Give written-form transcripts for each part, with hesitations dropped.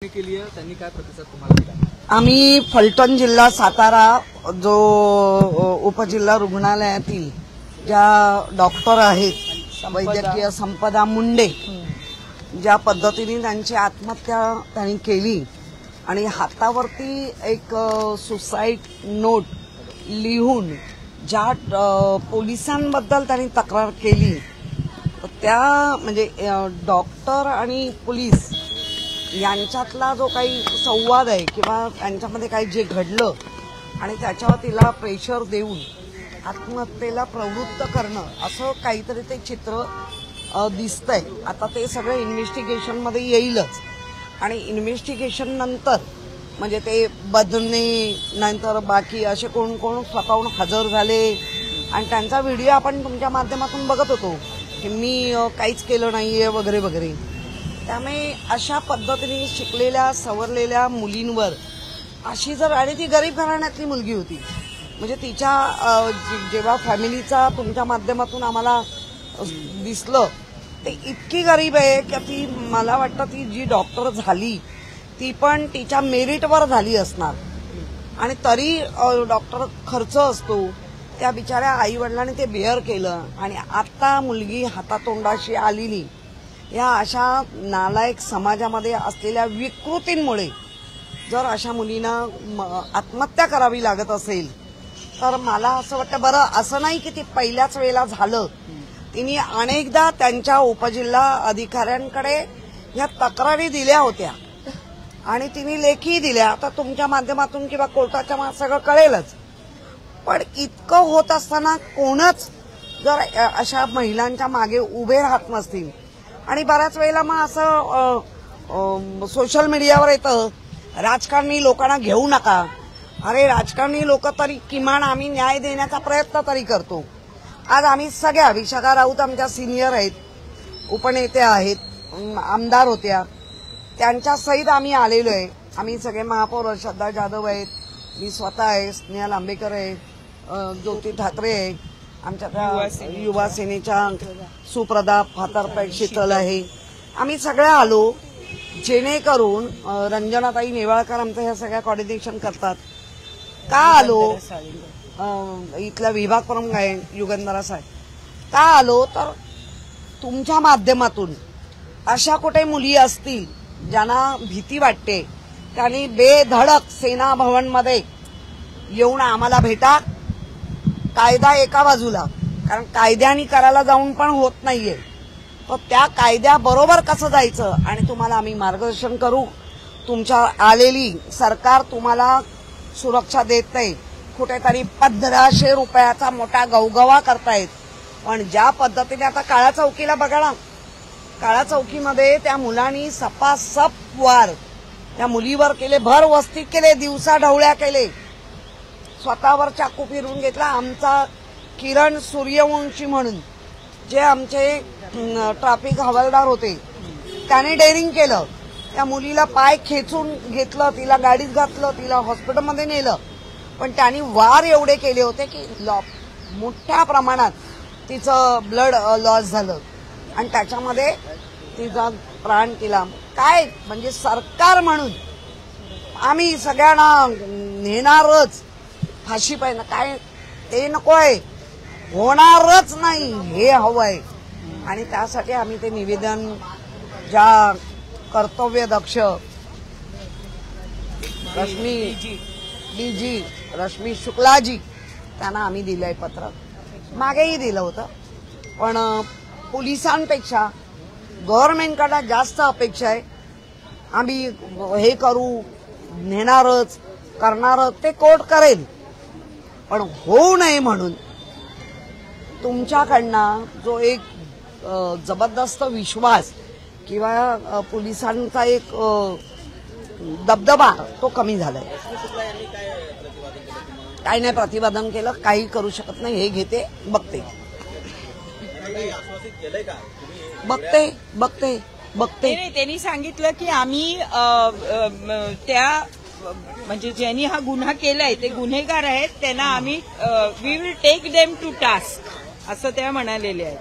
केली आहे, त्यांनी काय प्रतिसाद तुम्हाला दिला? आम्ही फलटण जिल्हा सातारा जो उपजिल्हा रुग्णालयातील ज्या डॉक्टर आहेत वैद्यकीय संपदा मुंडे, ज्या पद्धतीने त्यांची आत्महत्या त्यांनी केली आणि हातावरती एक सुसाईड नोट लिहून ज्या पोलिसांबद्दल त्यांनी तक्रार केली, त्या म्हणजे डॉक्टर आणि पोलीस यांच्यातला जो काही संवाद आहे किंवा त्यांच्यामध्ये काही जे घडलं आणि त्याच्यावर तिला प्रेशर देऊन आत्महत्येला प्रवृत्त करणं, असं काहीतरी ते चित्र दिसतंय. आता ते सगळं इन्व्हेस्टिगेशनमध्ये येईलच आणि इन्व्हेस्टिगेशन नंतर म्हणजे ते बदने नंतर बाकी असे कोण कोण स्वतःहून हजर झाले आणि त्यांचा व्हिडिओ आपण तुमच्या माध्यमातून बघत होतो की मी काहीच केलं नाहीये वगैरे वगैरे. त्यामुळे अशा पद्धतीने शिकलेल्या सवरलेल्या मुलींवर अशी जर, आणि ती गरीब घराण्यातली मुलगी होती, म्हणजे तिच्या जेव्हा फॅमिलीचा तुमच्या माध्यमातून आम्हाला दिसलं ते इतकी गरीब आहे की ती, मला वाटतं ती जी डॉक्टर झाली ती पण तिच्या मेरिटवर झाली असणार आणि तरी डॉक्टर खर्च असतो, त्या बिचाऱ्या आईवडिलांनी ते बेअर केलं आणि आता मुलगी हातातोंडाशी आलेली या अशा नालायक समाजामध्ये असलेल्या विकृतींमुळे जर अशा मुलींना आत्महत्या करावी लागत असेल तर मला असं वाटतं, बरं असं नाही की ती पहिल्याच वेळेला झालं, तिने अनेकदा त्यांच्या उपजिल्हा अधिकाऱ्यांकडे ह्या तक्रारी दिल्या होत्या आणि तिने लेखी दिल्या. आता तुमच्या माध्यमातून किंवा कोर्टाच्या सगळं कळेलच, पण इतकं होत असताना कोणच जर अशा महिलांच्या मागे उभे राहत नसतील. आणि बऱ्याच वेळेला मग असं सोशल मीडियावर येतं, राजकारणी लोकांना घेऊ नका. अरे राजकारणी लोक तरी किमान आम्ही न्याय देण्याचा प्रयत्न तरी करतो. आज आम्ही सगळ्या, विशाखा राऊत आमच्या सिनियर आहेत, उपनेते आहेत, आमदार होत्या, त्यांच्या सहित आम्ही आलेलो आहे. आम्ही सगळे महापौर, श्रद्धा जाधव आहेत, मी स्वतः आहे, स्नेहल आंबेकर आहे, ज्योती ठाकरे आहे, आमच्या युवा सेनेच्या सुप्रदा फातरपेट शीतल आहे. आम्ही सगळे आलो जेणेकरून रंजनाताई नेवाळकर आमचं ह्या सगळ्या कोऑर्डिनेशन करतात. का आलो, इथला विभाग प्रमुख आहे युगंधरा साहेब. का आलो तर तुमच्या माध्यमातून अशा कुठे मुली असतील ज्यांना भीती वाटते, त्यांनी बेधडक सेना भवनमध्ये येऊन आम्हाला भेटा. कायदा एका बाजूला, कारण कायद्याने करायला जाऊन पण होत नाहीये, तर त्या कायद्याबरोबर कसं जायचं आणि तुम्हाला आम्ही मार्गदर्शन करू. तुमच्या आलेली सरकार तुम्हाला सुरक्षा देत नाही, कुठेतरी 1500 रुपयाचा मोठा गवगवा करतायत. पण ज्या पद्धतीने आता काळा चौकीला बघा ना, काळा चौकीमध्ये त्या मुलांनी सपासप वार त्या मुलीवर केले, भर वस्तीत केले, दिवसा ढवळ्या केले, स्वतःवर चाकू फिरवून घेतला. आमचा किरण सूर्यवंशी म्हणून जे आमचे ट्रॅफिक हवालदार होते त्याने डेअरिंग केलं, त्या मुलीला पाय खेचून घेतलं, तिला गाडीत घातलं, तिला हॉस्पिटलमध्ये नेलं. पण त्यांनी वार एवढे केले होते की मोठ्या प्रमाणात तिचं ब्लड लॉस झालं आणि त्याच्यामध्ये तिचा प्राण गेला. काय म्हणजे सरकार म्हणून आम्ही सगळ्यांना नेणारच, फाशी पाहिजे, काय ते नको आहे, होणारच नाही हे हवंय. आणि त्यासाठी आम्ही ते निवेदन ज्या कर्तव्यदक्ष रश्मी शुक्लाजी त्यांना आम्ही दिलंय पत्र, मागेही दिलं होतं. पण पोलिसांपेक्षा गव्हर्नमेंटकडे जास्त अपेक्षा आहे. आम्ही हे करू, नेणारच, करणारच, ते कोर्ट करेल, पण होऊ नये म्हणून तुमच्याकडनं जो एक जबरदस्त विश्वास किंवा पोलिसांचा एक दबदबा तो कमी झालाय. काही नाही प्रतिपादन केलं, काही करू शकत नाही, हे घेते बघते बघते. त्यांनी सांगितलं की आम्ही त्या म्हणजे ज्यांनी हा गुन्हा केलाय ते गुन्हेगार आहेत, त्यांना आम्ही we will take them to task असं त्या म्हणालेले आहेत.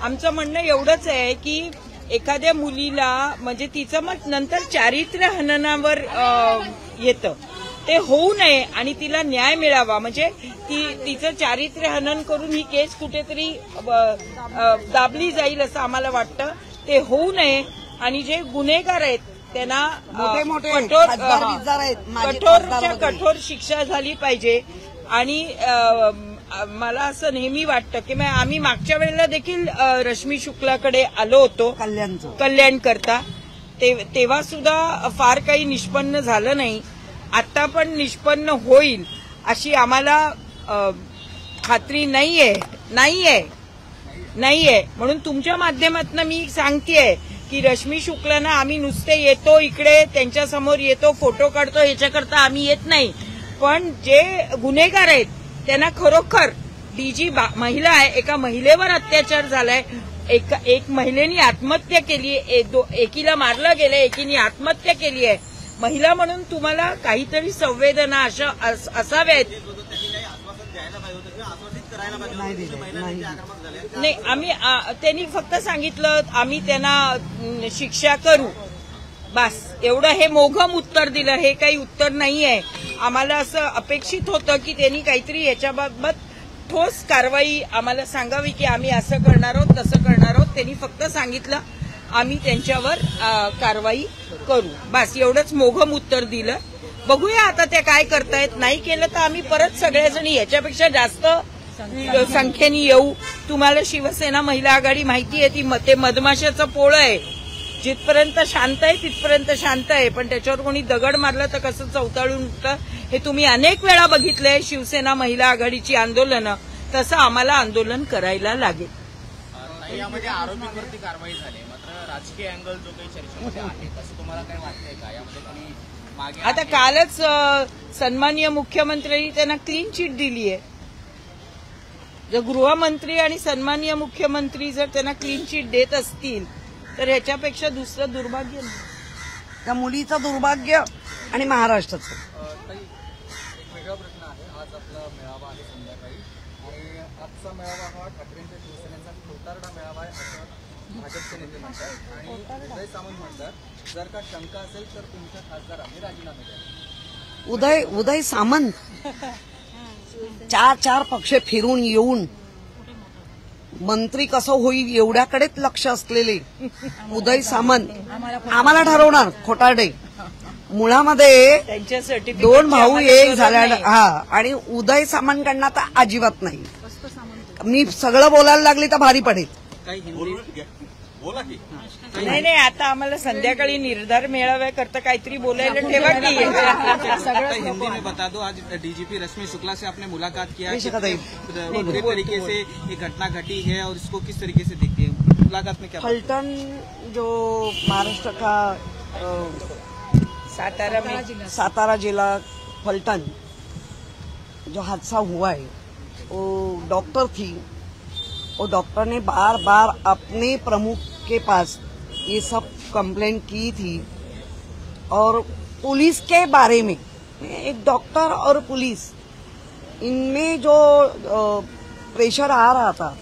आमचं म्हणणं एवढंच आहे की एखाद्या मुलीला म्हणजे तिचं मग नंतर चारित्र्य हननावर येतं, ते होऊ नये आणि तिला न्याय मिळावा, म्हणजे तिचं चारित्र्य हनन करून ही केस कुठेतरी दाबली जाईल असं आम्हाला वाटतं. ते होऊ नये आणि जे गुन्हेगार आहेत त्यांना कठोरच्या कठोर शिक्षा झाली पाहिजे. आणि मला असं नेहमी वाटतं की आम्ही मागच्या वेळेला देखील रश्मी शुक्लाकडे आलो होतो कल्याण करता, तेव्हा सुद्धा फार काही निष्पन्न झालं नाही. आता पण निष्पन्न होईल अशी आम्हाला खात्री नाहीये. म्हणून तुमच्या माध्यमातून मी सांगतेय की रश्मी शुक्लांना आम्ही नुसते येतो इकडे, त्यांच्यासमोर येतो, फोटो काढतो, ह्याच्याकरता आम्ही येत नाही. पण जे गुन्हेगार आहेत त्यांना खरोखर डीजी महिला आहे, एका महिलेवर अत्याचार झालाय, एक महिलेनी आत्महत्या केली, एकीला मारलं गेलं, एकीने आत्महत्या केली आहे. महिला म्हणून तुम्हाला काहीतरी संवेदना असाव्यात. नाही, आम्ही त्यांनी फक्त सांगितलं आम्ही त्यांना शिक्षा करू, बस एवढं. हे मोघम उत्तर दिलं, हे काही उत्तर नाहीये. आम्हाला असं अपेक्षित होतं की त्यांनी काहीतरी याच्याबाबत ठोस कारवाई आम्हाला सांगावी की आम्ही असं करणार आहोत, तसं करणार आहोत. त्यांनी फक्त सांगितलं आम्ही त्यांच्यावर कारवाई करू, बस एवढंच मोघम उत्तर दिलं. बघूया आता त्या काय करतायत. नाही केलं तर आम्ही परत सगळ्याजणी याच्यापेक्षा जास्त संख्येने येऊ. तुम्हाला शिवसेना महिला आघाडी माहिती आहे, ते मधमाशाचं पोळं आहे. जिथपर्यंत शांत आहे तिथपर्यंत शांत आहे, पण त्याच्यावर कोणी दगड मारलं तर कसं चवताळून उठतं हे तुम्ही अनेक वेळा बघितलंय. शिवसेना महिला आघाडीची आंदोलनं, तसं आम्हाला आंदोलन करायला लागेल. यामध्ये आरोपींवरती कारवाई झाली, मात्र राजकीय अँगल जो काही चर्चेमध्ये आहे तसं तुम्हाला काय वाटतंय का? यामध्ये कोणी मागे आता कालच सन्माननीय मुख्यमंत्र्यांनी त्यांना क्लीन चिट दिली आहे. जर गृहमंत्री आणि सन्माननीय मुख्यमंत्री जर त्यांना क्लीन चिट देत असतील तर ह्याच्यापेक्षा दुसरं दुर्भाग्य नाही. त्या मुलीचं दुर्भाग्य आणि महाराष्ट्राचं. एक वेगळा प्रश्न आहे. आज आपला मेळावा आहे संध्याकाळी, आणि आजचा मेळावा हा ठाकरेंच्या शिवसेनेचा खोटारडा मेळावा आहे असं भाजपचे नेते म्हणतात. आणि उदय सामंत म्हणतात जर का शंका असेल तर तुमच्या खासदारांनी राजीनामे द्यावे. उदय सामंत 4 पक्ष फिरून येऊन मंत्री कसं होईल एवढ्याकडेच लक्ष असलेले उदय सामंत आम्हाला ठरवणार खोटारडे. मुळामध्ये त्यांच्यासाठी 2 भाऊ एक झाल्या. आणि उदय सामंतकडनं तर अजिबात नाही. मी सगळं बोलायला लागली तर भारी पडेल. नाही, आता आम्हाला संध्याकाळी निर्धार मेळाव्याकरता काहीतरी बोलायला ठेवा की. हिंदी में बता दो, आज डीजीपी रश्मि शुक्ला से आपने मुलाकात किया, किस तरीके से ये घटना घटी है और इसको किस तरीके से देखती है? मुलाकात में क्या फलटन जो महाराष्ट्र का सातारा जिला फलटन जो हादसा हुआ है, वो डॉक्टर थी. वो डॉक्टर ने बार बार अपने प्रमुख के पास ये सब कंप्लेंट की थी. और पुलिस के बारे में, एक डॉक्टर और पुलिस इनमें जो प्रेशर आ रहा था,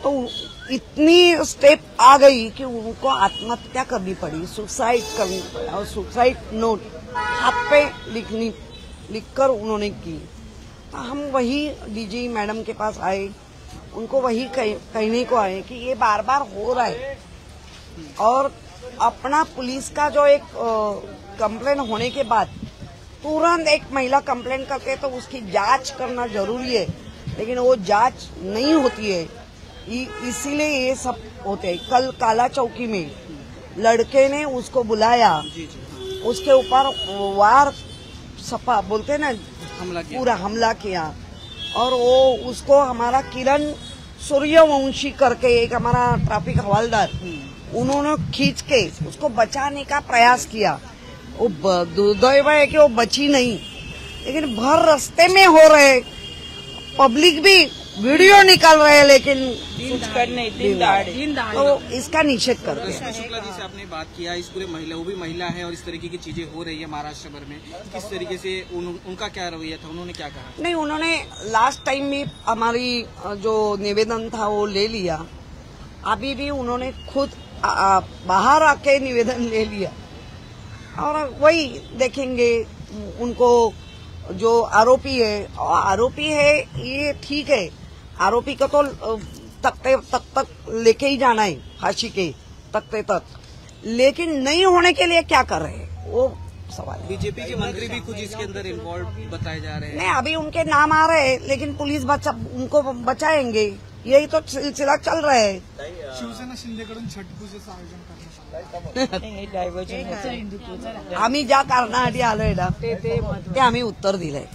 तो इतनी स्टेप आ गई कि उनको आत्महत्या करनी पड़ी, सुसाइड करनी पड़ी. और सुसाइड नोट हाथ पे लिखकर उन्होंने की. तो हम वही डीजी मैडम के पास आए, उनको वही कहने को आए कि ये बार बार हो रहा है. और अपना पुलिस का जो एक कंप्लेंट होने के बाद तुरंत एक महिला कंप्लेंट करके तो उसकी जांच करना जरूरी है, लेकिन वो जांच नहीं होती है. इसीलिए ये सब होते हैं. कल काला चौकी में लड़के ने उसको बुलाया, उसके ऊपर वार सपा बोलते ना, पूरा हमला किया. और वो उसको हमारा किरण सूर्यवंशी करके एक हमारा ट्रैफिक हवलदार, उन्होंने खींच के उसको बचाने का प्रयास किया. वो दुर्दैव है कि वो बची नहीं, लेकिन भर रास्ते में हो रहे, पब्लिक भी वीडियो निकाल रहे हैं, लेकिन तो इसका निषेध करते हैं. शुक्ला जी से आपने बात किया, इस पूरे महिला, वो भी महिला है और इस तरीके की चीजें हो रही है महाराष्ट्र भर में, किस तरीके से उनका क्या रवैया था, उन्होंने क्या कहा? नहीं, उन्होंने लास्ट टाइम भी हमारी जो निवेदन था वो ले लिया. अभी भी उन्होंने खुद बाहर आके निवेदन ले लिया और वही देखेंगे उनको जो आरोपी है ये ठीक है, आरोपी को तो तख्ते तक लेके ही जाना है, फांसी के तख्ते तक, लेकिन नहीं होने के लिए क्या कर रहे हैं वो सवाल है। बीजेपी के मंत्री भी कुछ इसके अंदर इन्वॉल्व बताए जा रहे हैं। नहीं, अभी उनके नाम आ रहे हैं, लेकिन पुलिस उनको बचाएंगे, यही तो सिलसिला चल रहा है। शिवसेना शिंदेकडून छठ पूजेचं आयोजन करण्यात डायव्हर्जन आम्ही ज्या कारणासाठी आलोय ना ते आम्ही उत्तर दिलंय.